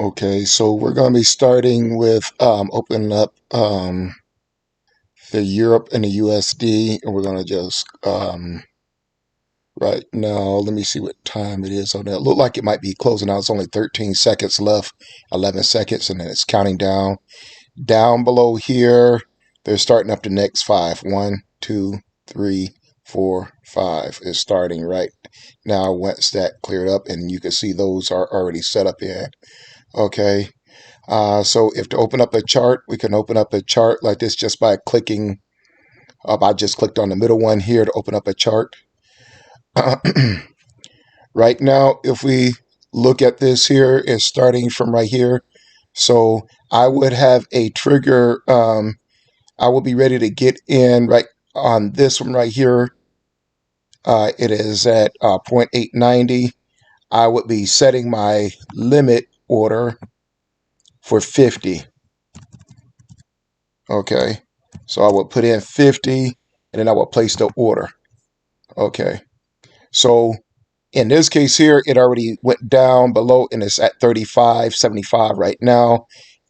Okay, so we're going to be starting with opening up the Europe and the USD, and we're going to just right now, let me see what time it is on that. Look like it might be closing out. It's only 13 seconds left, 11 seconds, and then it's counting down. Down below here, they're starting up the next five. 1, 2, 3, 4, 5 is starting right now once that cleared up, and you can see those are already set up in. Okay. So if to open up a chart, we can open up a chart like this just by clicking up. I just clicked on the middle one here to open up a chart. Right now, if we look at this here, it's starting from right here. So I would have a trigger. I will be ready to get in right on this one right here. It is at 0.890. I would be setting my limit order for 50. Okay, so I would put in 50 and then I would place the order. Okay, so in this case here, it already went down below and it's at 35.75 right now,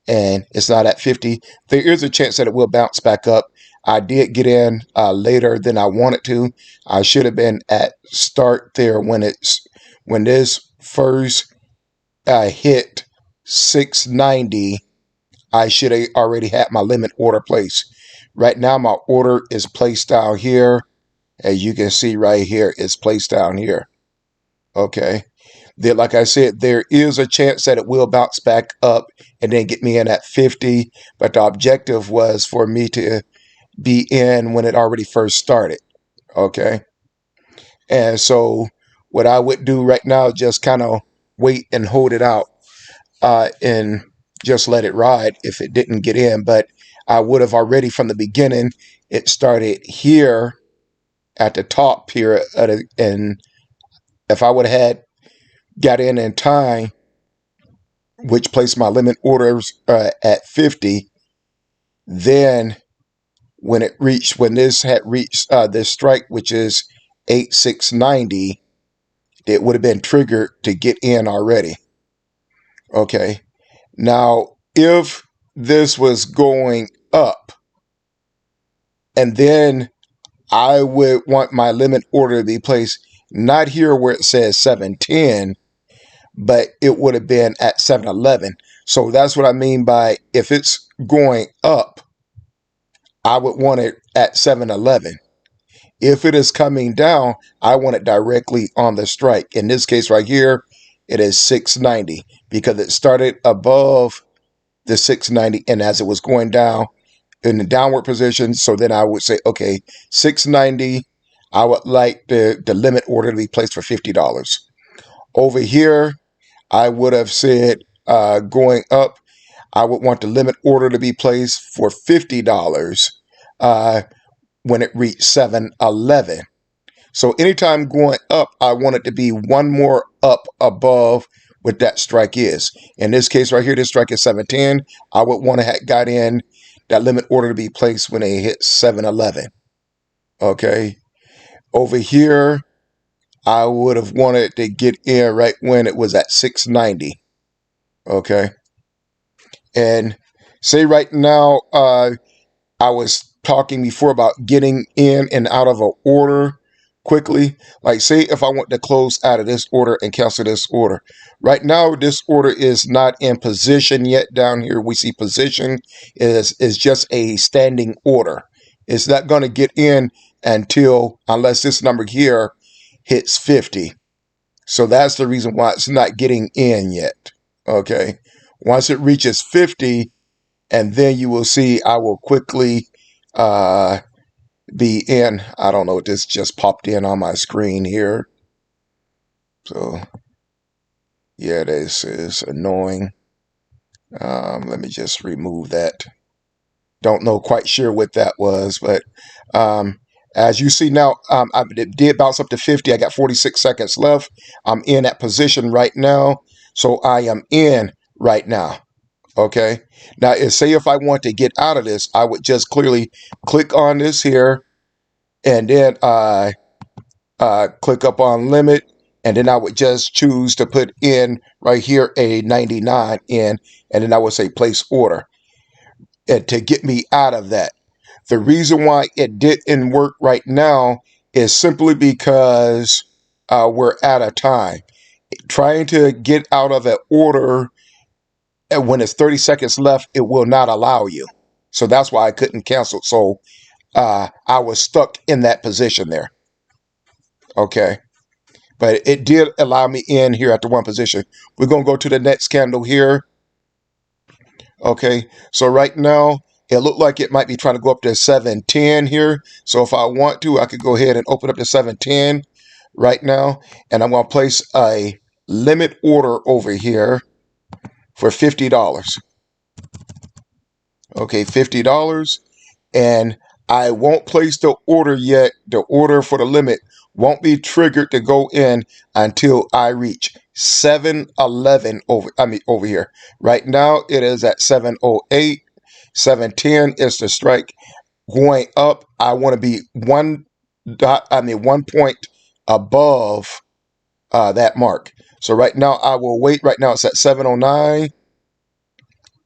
and it's not at 50. There is a chance that it will bounce back up. I did get in later than I wanted to. I should have been at start there when this first hit 690. I should have already had my limit order placed. Right now, my order is placed down here. As you can see right here, it's placed down here. Okay. Then, like I said, there is a chance that it will bounce back up and then get me in at 50. But the objective was for me to be in when it already first started. Okay. And so what I would do right now is just kind of wait and hold it out. And just let it ride if it didn't get in. But I would have already from the beginning, it started here at the top here. And if I would have had got in time, which placed my limit orders at 50, then when this had reached this strike, which is 8690, it would have been triggered to get in already. Okay. Now, if this was going up, and then I would want my limit order to be placed not here where it says 710, but it would have been at 711. So that's what I mean by if it's going up, I would want it at 711. If it is coming down, I want it directly on the strike. In this case right here, it is 690 because it started above the 690, and as it was going down in the downward position, so then I would say, okay, 690, I would like the limit order to be placed for $50. Over here, I would have said going up, I would want the limit order to be placed for $50 when it reached 711. So anytime going up, I want it to be one more up above what that strike is. In this case right here, this strike is 710. I would want to have got in that limit order to be placed when it hit 711. Okay. Over here, I would have wanted to get in right when it was at 690. Okay. And say right now, I was talking before about getting in and out of an order quickly. Like say if I want to close out of this order and cancel this order. Right now, this order is not in position yet. Down here, we see position is just a standing order. It's not going to get in unless this number here hits 50. So that's the reason why it's not getting in yet. Okay. Once it reaches 50, and then you will see I will quickly be in. I don't know, this just popped in on my screen here. So, yeah, this is annoying. Let me just remove that. Don't know quite sure what that was, but as you see now, I did bounce up to 50. I got 46 seconds left. I'm in that position right now. So I am in right now. Okay. Now, say if I want to get out of this, I would just clearly click on this here and then click up on limit And then I would just choose to put in right here a 99 in, and then I would say place order, and to get me out of that. The reason why it didn't work right now is simply because we're out of time. Trying to get out of an order when it's 30 seconds left, it will not allow you. So that's why I couldn't cancel. So I was stuck in that position there. Okay. But it did allow me in here at the one position. We're going to go to the next candle here. Okay. So right now, it looked like it might be trying to go up to 710 here. So if I want to, I could go ahead and open up to 710 right now. And I'm going to place a limit order over here for $50. Okay, $50. And I won't place the order yet. The order for the limit won't be triggered to go in until I reach 711 over here. Right now it is at 708. 710 is the strike. Going up, I want to be 1 point above that mark. So right now I will wait. Right now it's at 709.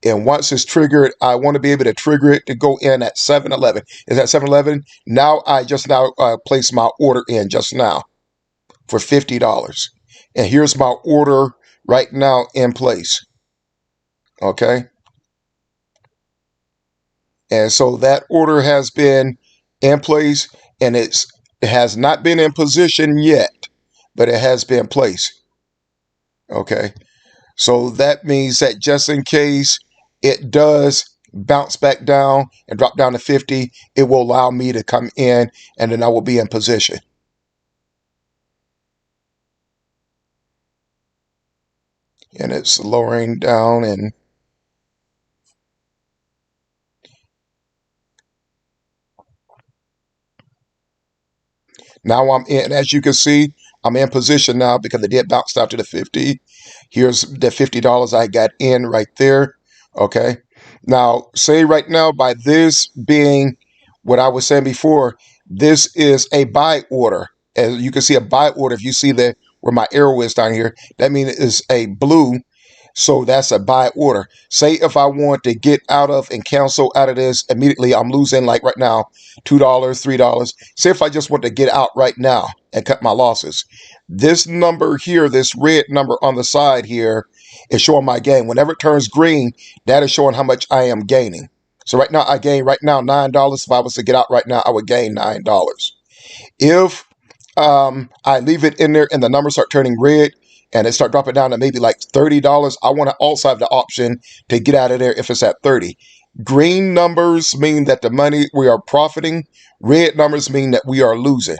And once it's triggered, I want to be able to trigger it to go in at 711. Is that 711? Now I just place my order in just now for $50. And here's my order right now in place. Okay. And so that order has been in place, and it has not been in position yet, but it has been placed. Okay. So that means that just in case it does bounce back down and drop down to 50, it will allow me to come in, and then I will be in position. And it's lowering down, and now I'm in. As you can see, I'm in position now because it did bounce down to the 50. Here's the $50 I got in right there. Okay. Now, say right now, by this being what I was saying before, this is a buy order. As you can see, a buy order, if you see the where my arrow is down here, that means it's a blue. So that's a buy order. Say if I want to get out of and cancel out of this immediately, I'm losing like right now, $2, $3. Say if I just want to get out right now and cut my losses. This number here, this red number on the side here is showing my gain. Whenever it turns green, that is showing how much I am gaining. So right now I gain right now $9. If I was to get out right now, I would gain $9. If I leave it in there and the numbers start turning red and it start dropping down to maybe like $30, I want to also have the option to get out of there if it's at 30. Green numbers mean that the money we are profiting. Red numbers mean that we are losing.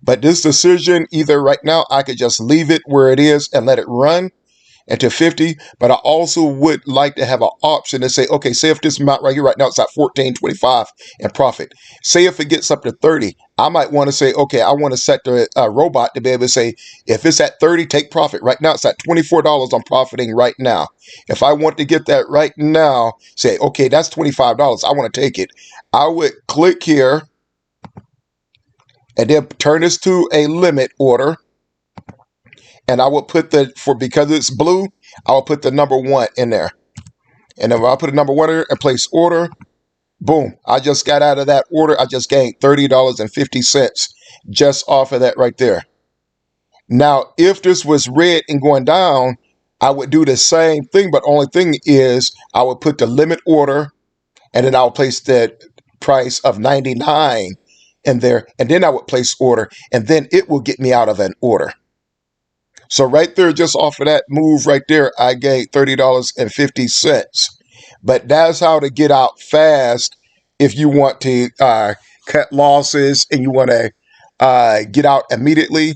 But this decision, either right now, I could just leave it where it is and let it run into 50, but I also would like to have an option to say, okay, say if this amount right here right now it's at 14.25 in profit. Say if it gets up to 30, I might want to say, okay, I want to set the robot to be able to say, if it's at 30, take profit. Right now it's at $24. I'm profiting right now. If I want to get that right now, say, okay, that's $25. I want to take it. I would click here and then turn this to a limit order. And I will put because it's blue, I will put the number 1 in there. And if I put a number 1 in there and place order, boom, I just got out of that order. I just gained $30.50 just off of that right there. Now, if this was red and going down, I would do the same thing, but only thing is I would put the limit order and then I'll place the price of 99 in there, and then I would place order, and then it will get me out of an order. So right there, just off of that move right there, I gained $30.50. But that's how to get out fast if you want to cut losses and you want to get out immediately.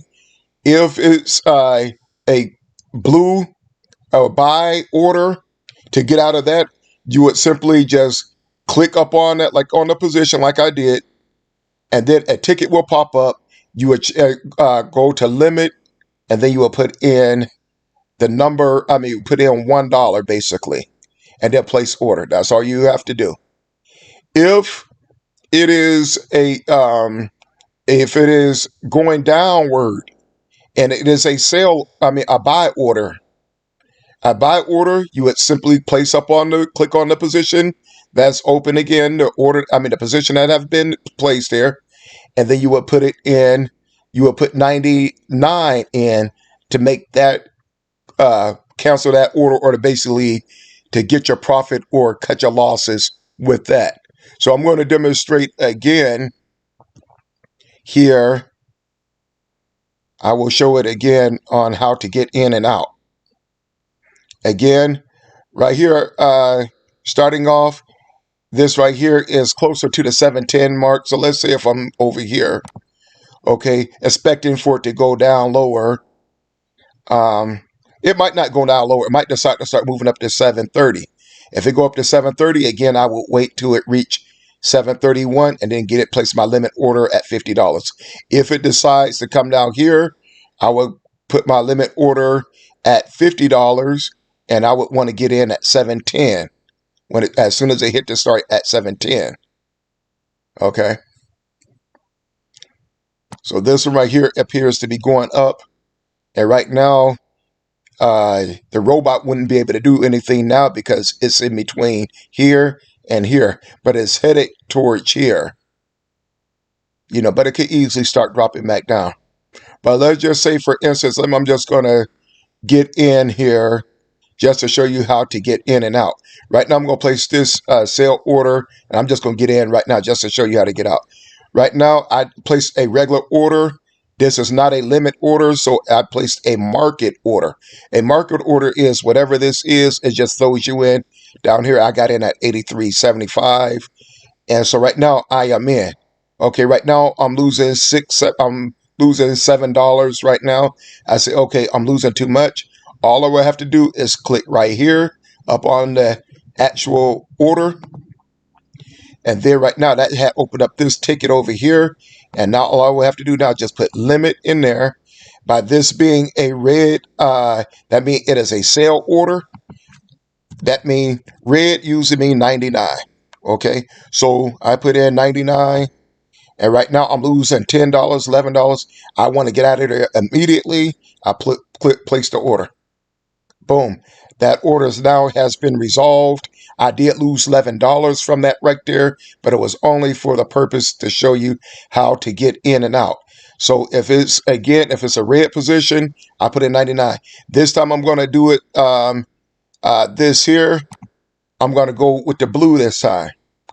If it's a blue buy order, to get out of that, you would simply just click up on that, like on the position like I did, and then a ticket will pop up. You would go to limit, and then you will put in the number, put in $1 basically, and then place order. That's all you have to do. If it is if it is going downward And it is a sale, I mean, a buy order. A buy order, you would simply place up on the, click on the position that's open again, the order, I mean, the position that have been placed there. And then you would put it in, you would put 99 in to make that, cancel that order, or to basically to get your profit or cut your losses with that. So I'm going to demonstrate again here. I will show it again on how to get in and out. Again, right here, starting off, this right here is closer to the 710 mark. So let's say if I'm over here, okay, expecting for it to go down lower. It might not go down lower. It might decide to start moving up to 730. If it go up to 730, again, I will wait till it reach 731 and then get it, place my limit order at $50. If it decides to come down here, I will put my limit order at $50, and I would want to get in at 710 when it, as soon as it hit the start at 710. Okay. So this one right here appears to be going up, and right now, the robot wouldn't be able to do anything now because it's in between here and here, but it's headed towards here, but it could easily start dropping back down. But let's just say, for instance, I'm just going to get in here just to show you how to get in and out. Right now, I'm going to place this sale order, and I'm just going to get in right now just to show you how to get out. Right now, I placed a regular order. This is not a limit order, so I placed a market order. A market order is whatever this is, it just throws you in. Down here, I got in at 83.75. And so right now, I am in. Okay, right now, I'm losing $7 right now. I say, okay, I'm losing too much. All I will have to do is click right here up on the actual order. And there right now, that had opened up this ticket over here. And now all I will have to do now is just put limit in there. By this being a red, that means it is a sale order. That means red usually means 99. Okay, so I put in 99. And right now I'm losing $10, $11. I want to get out of there immediately. I click place the order. Boom. That order now has been resolved. I did lose $11 from that right there, but it was only for the purpose to show you how to get in and out. So if it's a red position, I put in 99. This time I'm going to do it, this here, I'm going to go with the blue this time.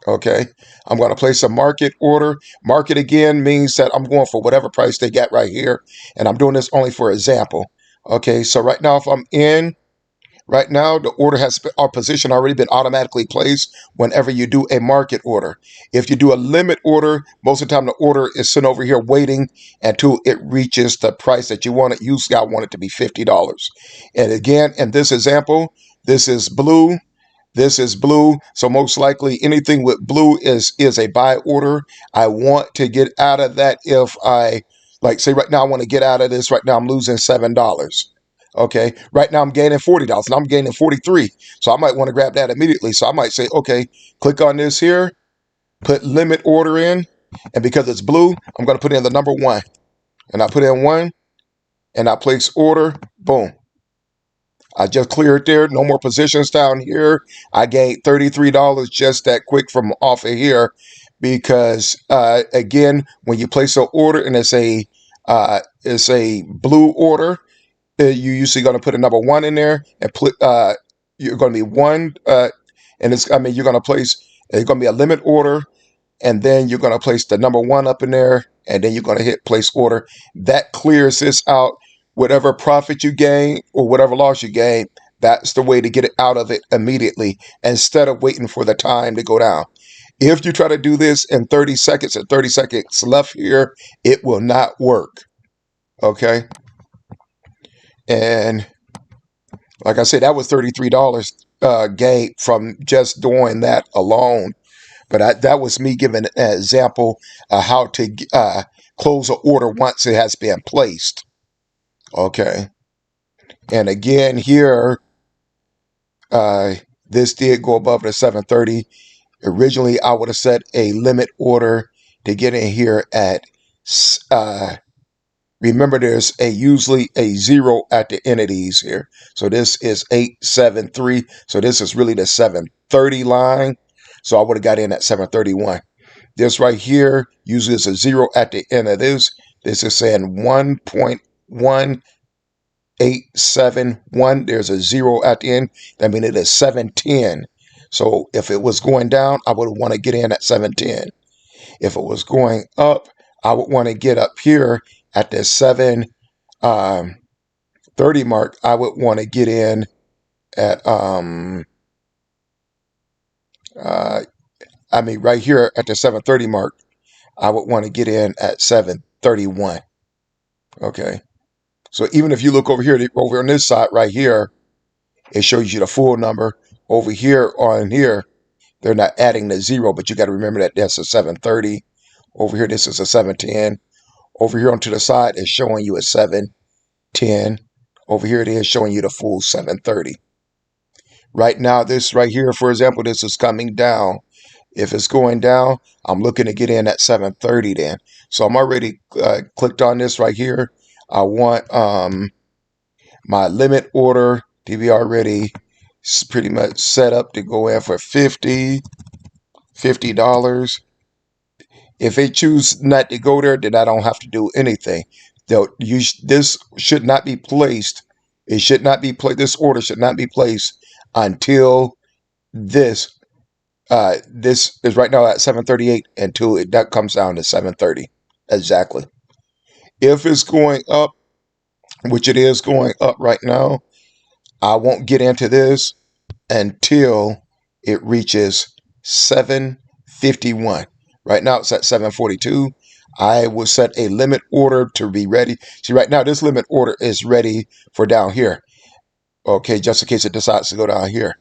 Okay, I'm going to place a market order. Market again means that I'm going for whatever price they got right here. And I'm doing this only for example. Okay, so right now if I'm in, right now, the order our position already been automatically placed whenever you do a market order. If you do a limit order, most of the time the order is sitting over here waiting until it reaches the price that you want it. Usually I want it to be $50. And again, in this example, this is blue. This is blue. So most likely anything with blue is a buy order. I want to get out of that. If I, like, say right now I want to get out of this. Right now I'm losing $7. Okay, right now I'm gaining $40 and I'm gaining 43. So I might want to grab that immediately. So I might say, okay, click on this here, put limit order in. And because it's blue, I'm going to put in the number 1. And I put in 1 and I place order. Boom. I just cleared there. No more positions down here. I gained $33 just that quick from off of here because, again, when you place an order and it's a blue order, you're usually going to put a number 1 in there and you're going to be 1, and you're going to place, it's going to be a limit order, and then you're going to place the number 1 up in there, and then you're going to hit place order. That clears this out. Whatever profit you gain or whatever loss you gain, that's the way to get it out of it immediately instead of waiting for the time to go down. If you try to do this in 30 seconds and 30 seconds left here, it will not work. Okay. And like I said, that was $33 gain from just doing that alone. But that was me giving an example of how to close an order once it has been placed. Okay. And again, here, this did go above the 730. Originally, I would have set a limit order to get in here at Remember, there's usually a 0 at the end of these here. So this is 873. So this is really the 730 line. So I would have got in at 731. This right here usually is a 0 at the end of this. This is saying 1.1871. There's a 0 at the end. That means it is 710. So if it was going down, I would want to get in at 710. If it was going up, I would want to get up here at the 730 mark. I would want to get in at right here at the 730 mark. I would want to get in at 731. Okay. So even if you look over here, over on this side right here, it shows you the full number. Over here on here, they're not adding the 0, but you got to remember that that's a 730. Over here, this is a 710. Over here onto the side, it's showing you a 710. Over here, it is showing you the full 730. Right now, this right here, for example, this is coming down. If it's going down, I'm looking to get in at 730 then. So I'm already clicked on this right here. I want my limit order to be already pretty much set up to go in for $50. If they choose not to go there, then I don't have to do anything. This should not be placed. It should not be placed. This order should not be placed until this. This is right now at 738 until that comes down to 730. Exactly. If it's going up, which it is going up right now, I won't get into this until it reaches 751. Right now it's at 742. I will set a limit order to be ready. See, right now this limit order is ready for down here. Okay, just in case it decides to go down here.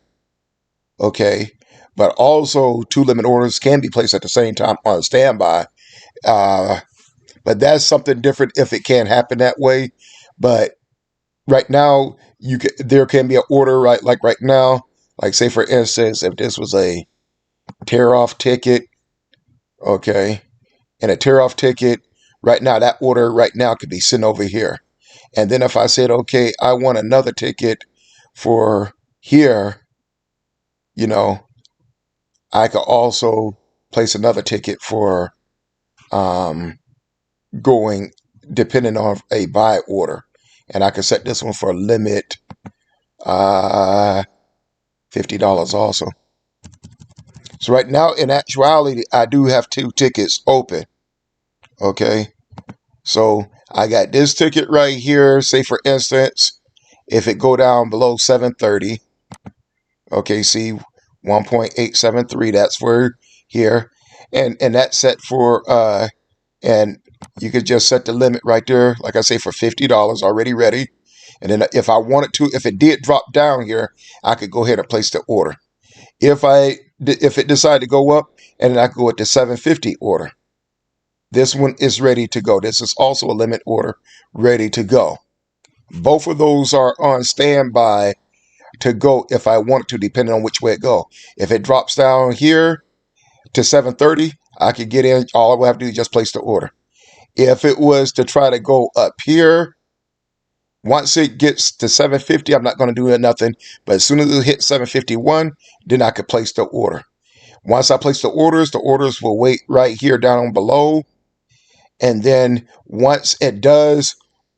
Okay, but also 2 limit orders can be placed at the same time on standby. But that's something different if it can happen that way. But right now, there can be an order like right now. Like say for instance, if this was a tear off ticket, okay, and a tear off ticket, right now that order right now could be sent over here. And then if I said, okay, I want another ticket for here, you know, I could also place another ticket for going depending on a buy order. And I could set this one for a limit $50 also. So right now, in actuality, I do have 2 tickets open. Okay. So I got this ticket right here. Say for instance, if it go down below 730, okay, see 1.873, that's for here. And that's set for and you could just set the limit right there, like I say, for $50 already ready. And then if I wanted to, if it did drop down here, I could go ahead and place the order. If it decided to go up, and then I could go with the 750 order. This one is ready to go. This is also a limit order ready to go. Both of those are on standby to go if I want to, depending on which way it go. If it drops down here to 730, I could get in. All I would have to do is just place the order. If it was to try to go up here, once it gets to 750, I'm not going to do nothing. But as soon as it hits 751, then I could place the order. Once I place the orders will wait right here down below. And then once it does,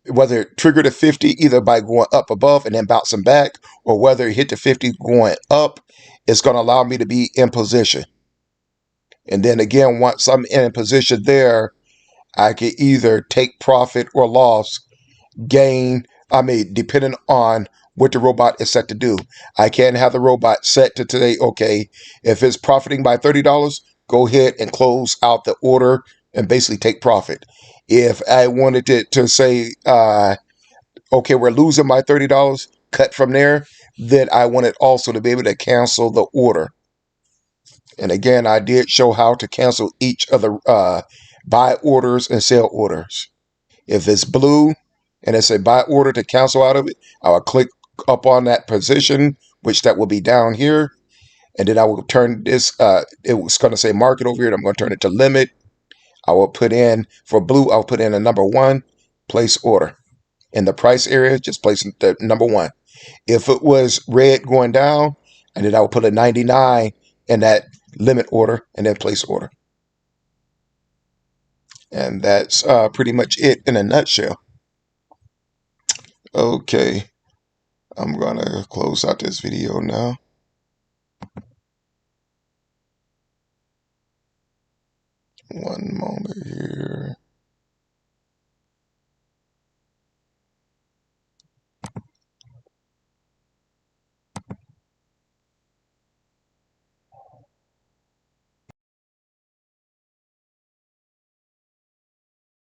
whether it triggered a 50 either by going up above and then bouncing back, or whether it hit the 50 going up, it's going to allow me to be in position. And then again, once I'm in position there, I can either take profit or loss, gain, depending on what the robot is set to do. I can have the robot set to today, okay, if it's profiting by $30, go ahead and close out the order and basically take profit. If I wanted it to say, okay, we're losing by $30, cut from there, then I wanted also to be able to cancel the order. And again, I did show how to cancel each of the buy orders and sell orders. If it's blue and it's a buy order to cancel out of it, I will click up on that position, which that will be down here. And then I will turn this, it was going to say market over here. I'm going to turn it to limit. I will put in, for blue, I'll put in a number 1, place order. In the price area, just place the number 1. If it was red going down, and then I would put a 99 in that limit order and then place order. And that's pretty much it in a nutshell. Okay, I'm gonna close out this video now. One moment here.